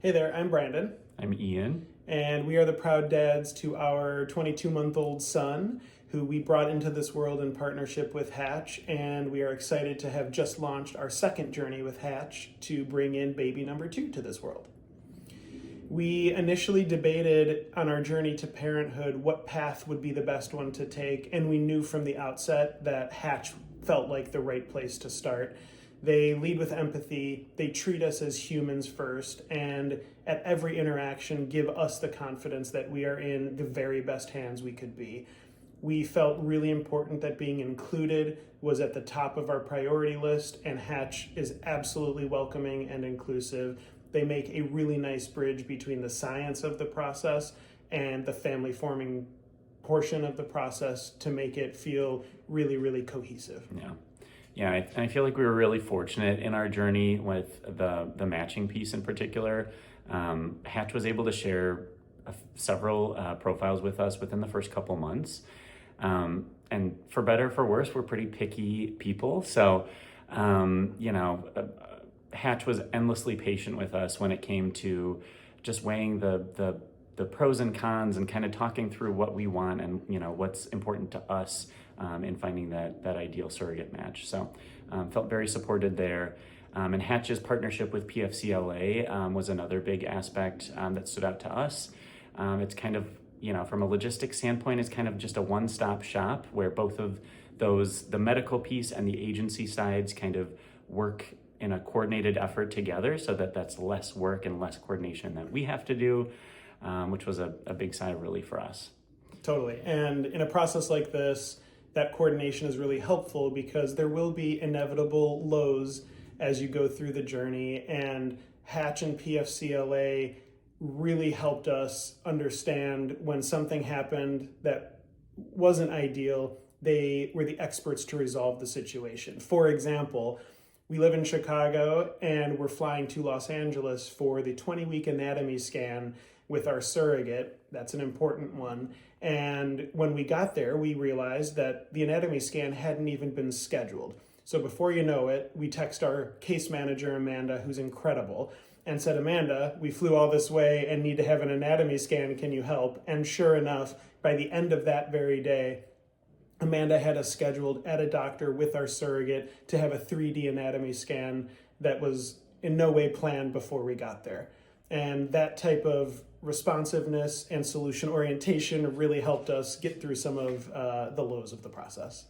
Hey there, I'm Brandon, I'm Ian. and we are the proud dads to our 22-month-old son, who we brought into this world in partnership with Hatch, and we are excited to have just launched our second journey with Hatch to bring in baby number 2 to this world. We initially debated on our journey to parenthood what path would be the best one to take, and we knew from the outset that Hatch felt like the right place to start. They lead with empathy, they treat us as humans first, and at every interaction give us the confidence that we are in the very best hands we could be. We felt really important that being included was at the top of our priority list, and Hatch is absolutely welcoming and inclusive. They make a really nice bridge between the science of the process and the family forming portion of the process to make it feel really, really cohesive. Yeah, I feel like we were really fortunate in our journey with the matching piece in particular. Hatch was able to share several profiles with us within the first couple months. And for better or for worse, we're pretty picky people. So, Hatch was endlessly patient with us when it came to just weighing the pros and cons and kind of talking through what we want and what's important to us in finding that ideal surrogate match. So felt very supported there. And Hatch's partnership with PFCLA was another big aspect that stood out to us. It's kind of, from a logistics standpoint, it's kind of just a one-stop shop where both of those, the medical piece and the agency sides, kind of work in a coordinated effort together, so that's less work and less coordination that we have to do, which was a big sigh of relief for us. Totally. And in a process like this, that coordination is really helpful because there will be inevitable lows as you go through the journey. And Hatch and PFCLA really helped us understand when something happened that wasn't ideal. They were the experts to resolve the situation. For example, we live in Chicago and we're flying to Los Angeles for the 20-week anatomy scan with our surrogate. That's an important one. And when we got there, we realized that the anatomy scan hadn't even been scheduled. So before you know it, we text our case manager, Amanda, who's incredible, and said, Amanda, we flew all this way and need to have an anatomy scan. Can you help? And sure enough, by the end of that very day, Amanda had us scheduled at a doctor with our surrogate to have a 3D anatomy scan that was in no way planned before we got there. And that type of responsiveness and solution orientation really helped us get through some of the lows of the process.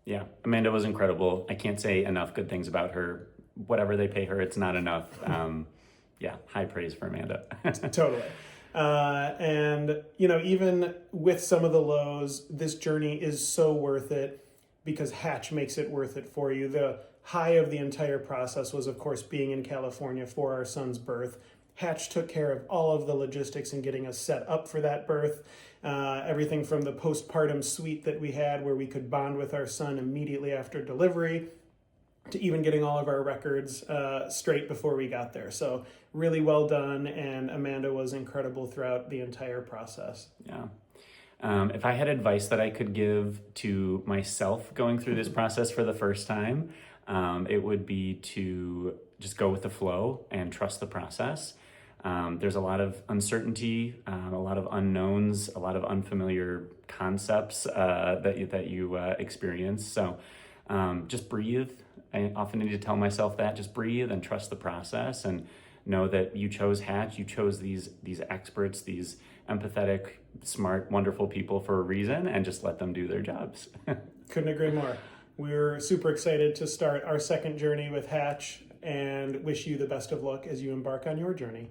Yeah. Amanda was incredible. I can't say enough good things about her. Whatever they pay her, it's not enough. High praise for Amanda. Totally. And even with some of the lows, this journey is so worth it because Hatch makes it worth it for you. The high of the entire process was, of course, being in California for our son's birth. Hatch took care of all of the logistics and getting us set up for that birth. Everything from the postpartum suite that we had where we could bond with our son immediately after delivery to even getting all of our records straight before we got there. So really well done, and Amanda was incredible throughout the entire process. Yeah. If I had advice that I could give to myself going through this process for the first time, it would be to just go with the flow and trust the process. There's a lot of uncertainty, a lot of unknowns, a lot of unfamiliar concepts that you experience. So just breathe. I often need to tell myself that, just breathe and trust the process and know that you chose Hatch, you chose these experts, these empathetic, smart, wonderful people for a reason, and just let them do their jobs. Couldn't agree more. We're super excited to start our second journey with Hatch and wish you the best of luck as you embark on your journey.